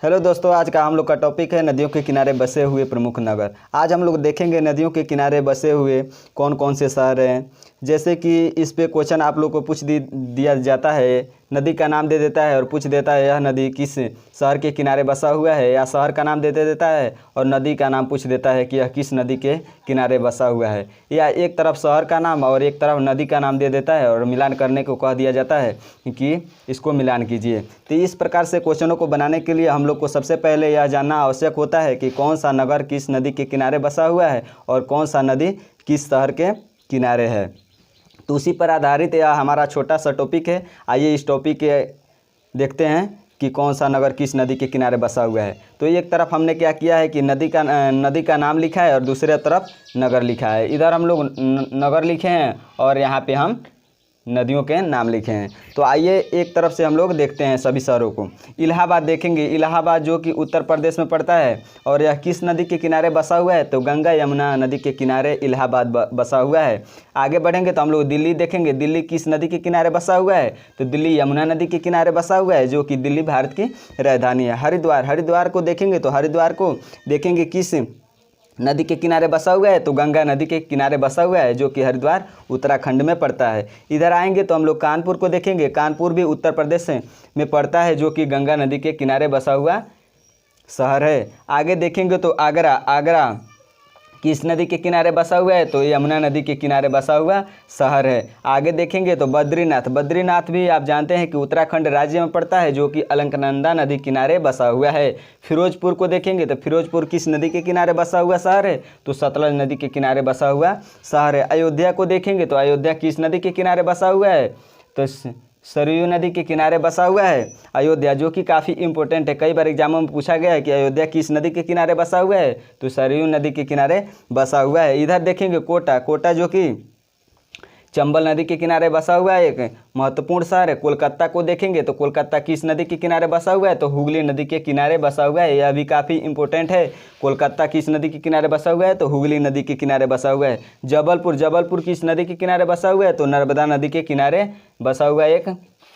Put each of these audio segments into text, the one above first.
Hello दोस्तों, आज का हम लोग का टॉपिक है नदियों के किनारे बसे हुए प्रमुख नगर। आज हम लोग देखेंगे नदियों के किनारे बसे हुए कौन कौन से शहर हैं। जैसे कि इस पे क्वेश्चन आप लोग को पूछ दिया जाता है, नदी का नाम दे देता है और पूछ देता है यह नदी किस शहर के किनारे बसा हुआ है, या शहर का नाम देता है और नदी का नाम पूछ देता है कि यह किस नदी के किनारे बसा हुआ है, या एक तरफ शहर का नाम और एक तरफ नदी का नाम दे देता है और मिलान करने को कह दिया जाता है कि इसको मिलान कीजिए। तो इस प्रकार से क्वेश्चनों को बनाने के लिए हम लोग को सबसे पहले यह जानना आवश्यक होता है कि कौन सा नगर किस नदी के किनारे बसा हुआ है और कौन सा नदी किस शहर के किनारे है। तो उसी पर आधारित यह हमारा छोटा सा टॉपिक है। आइए इस टॉपिक के देखते हैं कि कौन सा नगर किस नदी के किनारे बसा हुआ है। तो एक तरफ हमने क्या किया है कि नदी का नाम लिखा है और दूसरे तरफ नगर लिखा है। इधर हम लोग नगर लिखे हैं और यहाँ पे हम नदियों के नाम लिखे हैं। तो आइए एक तरफ से हम लोग देखते हैं सभी शहरों को। इलाहाबाद देखेंगे, इलाहाबाद जो कि उत्तर प्रदेश में पड़ता है और यह किस नदी के किनारे बसा हुआ है, तो गंगा यमुना नदी के किनारे इलाहाबाद बसा हुआ है। आगे बढ़ेंगे तो हम लोग दिल्ली देखेंगे, दिल्ली किस नदी के किनारे बसा हुआ है, तो दिल्ली यमुना नदी के किनारे बसा हुआ है, जो कि दिल्ली भारत की राजधानी है। हरिद्वार को देखेंगे तो हरिद्वार को देखेंगे किस नदी के किनारे बसा हुआ है, तो गंगा नदी के किनारे बसा हुआ है, जो कि हरिद्वार उत्तराखंड में पड़ता है। इधर आएंगे तो हम लोग कानपुर को देखेंगे, कानपुर भी उत्तर प्रदेश में पड़ता है, जो कि गंगा नदी के किनारे बसा हुआ शहर है। आगे देखेंगे तो आगरा किस नदी के किनारे बसा हुआ है, तो यमुना नदी के किनारे बसा हुआ शहर है। आगे देखेंगे तो बद्रीनाथ भी आप जानते हैं कि उत्तराखंड राज्य में पड़ता है, जो कि अलकनंदा नदी किनारे बसा हुआ है। फिरोजपुर को देखेंगे तो फिरोजपुर किस नदी के किनारे बसा हुआ शहर है, तो सतलज नदी के किनारे बसा हुआ शहर है। अयोध्या को देखेंगे तो अयोध्या किस नदी के किनारे बसा हुआ है, तो सरयू नदी के किनारे बसा हुआ है अयोध्या, जो कि काफ़ी इंपॉर्टेंट है। कई बार एग्जामों में पूछा गया है कि अयोध्या किस नदी के किनारे बसा हुआ है, तो सरयू नदी के किनारे बसा हुआ है। इधर देखेंगे कोटा जो कि चंबल नदी के किनारे बसा हुआ है, एक महत्वपूर्ण शहर है। कोलकाता को देखेंगे तो कोलकाता किस नदी के किनारे बसा हुआ है, तो हुगली नदी के किनारे बसा हुआ है। यह भी काफ़ी इंपॉर्टेंट है। कोलकाता किस नदी के किनारे बसा हुआ है, तो हुगली नदी के किनारे बसा हुआ है। जबलपुर किस नदी के किनारे बसा हुआ है, तो नर्मदा नदी के किनारे बसा हुआ एक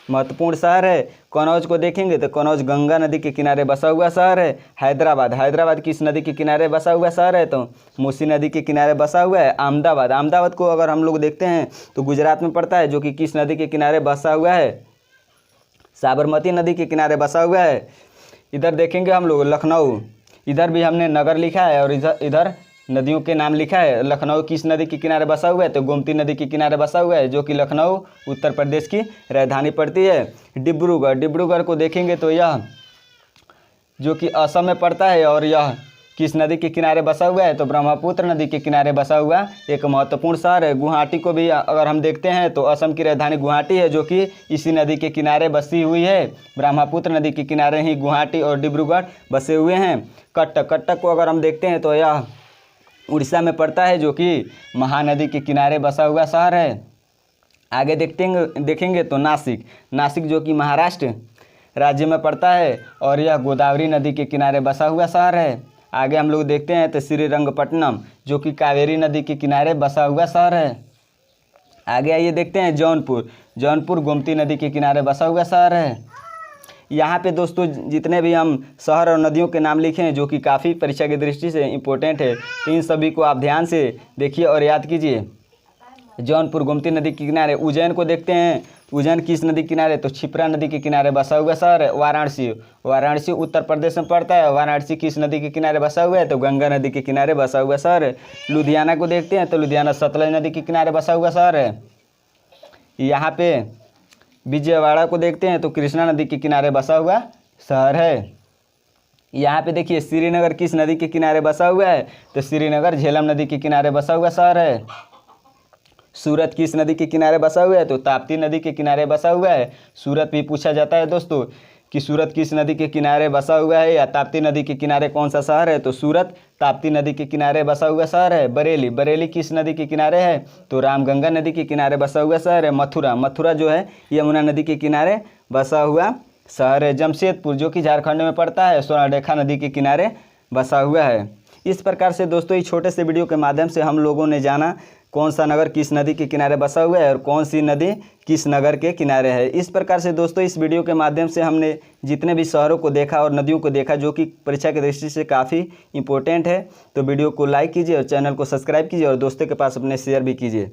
महत्वपूर्ण शहर है। कन्नौज को देखेंगे तो कन्नौज गंगा नदी के किनारे बसा हुआ शहर है। हैदराबाद किस नदी के किनारे बसा हुआ शहर है, तो मूसी नदी के किनारे बसा हुआ है। अहमदाबाद को अगर हम लोग देखते हैं तो गुजरात में पड़ता है, जो कि किस नदी के किनारे बसा हुआ है, साबरमती नदी के किनारे बसा हुआ है। इधर देखेंगे हम लोग लखनऊ, इधर भी हमने नगर लिखा है और इधर नदियों के नाम लिखा है। लखनऊ किस नदी के किनारे बसा हुआ है, तो गोमती नदी के किनारे बसा हुआ है, जो कि लखनऊ उत्तर प्रदेश की राजधानी पड़ती है। डिब्रूगढ़ को देखेंगे तो यह जो कि असम में पड़ता है और यह किस नदी के किनारे बसा हुआ है, तो ब्रह्मपुत्र नदी के किनारे बसा हुआ एक महत्वपूर्ण शहर है। गुवाहाटी को भी अगर हम देखते हैं तो असम की राजधानी गुवाहाटी है, जो कि इसी नदी के किनारे बसी हुई है। ब्रह्मपुत्र नदी के किनारे ही गुवाहाटी और डिब्रूगढ़ बसे हुए हैं। कटक को अगर हम देखते हैं तो यह उड़ीसा में पड़ता है, जो कि महानदी के किनारे बसा हुआ शहर है। आगे देखेंगे तो नासिक जो कि महाराष्ट्र राज्य में पड़ता है और यह गोदावरी नदी के किनारे बसा हुआ शहर है। आगे हम लोग देखते हैं तो श्रीरंगपट्टनम जो कि कावेरी नदी के किनारे बसा हुआ शहर है। आगे आइए देखते हैं जौनपुर गोमती नदी के किनारे बसा हुआ शहर है। यहाँ पे दोस्तों जितने भी हम शहर और नदियों के नाम लिखे हैं, जो कि काफ़ी परीक्षा की दृष्टि से इम्पोर्टेंट है, तो इन सभी को आप ध्यान से देखिए और याद कीजिए। जौनपुर गोमती नदी के किनारे। उज्जैन को देखते हैं, उज्जैन किस नदी के किनारे, तो क्षिप्रा नदी के किनारे बसा हुआ शहर है। वाराणसी उत्तर प्रदेश में पड़ता है। वाराणसी किस नदी के किनारे बसा हुआ है, तो गंगा नदी के किनारे बसा हुआ शहर है। लुधियाना को देखते हैं तो लुधियाना सतलज नदी के किनारे बसा हुआ शहर है। यहाँ पे विजयवाड़ा को देखते हैं तो कृष्णा नदी के किनारे बसा हुआ शहर है। यहाँ पे देखिए श्रीनगर किस नदी के किनारे बसा हुआ है, तो श्रीनगर झेलम नदी के किनारे बसा हुआ शहर है। सूरत किस नदी के किनारे बसा हुआ है, तो ताप्ती नदी के किनारे बसा हुआ है। सूरत भी पूछा जाता है दोस्तों कि सूरत किस नदी के किनारे बसा हुआ है या ताप्ती नदी के किनारे कौन सा शहर है, तो सूरत ताप्ती नदी के किनारे बसा हुआ शहर है। बरेली किस नदी के किनारे है, तो रामगंगा नदी के किनारे बसा हुआ शहर है। मथुरा जो है यमुना नदी के किनारे बसा हुआ शहर है। जमशेदपुर जो कि झारखंड में पड़ता है, स्वर्णरेखा नदी के किनारे बसा हुआ है। इस प्रकार से दोस्तों इस छोटे से वीडियो के माध्यम से हम लोगों ने जाना कौन सा नगर किस नदी के किनारे बसा हुआ है और कौन सी नदी किस नगर के किनारे है। इस प्रकार से दोस्तों इस वीडियो के माध्यम से हमने जितने भी शहरों को देखा और नदियों को देखा, जो कि परीक्षा की दृष्टि से काफ़ी इंपॉर्टेंट है। तो वीडियो को लाइक कीजिए और चैनल को सब्सक्राइब कीजिए और दोस्तों के पास अपने शेयर भी कीजिए।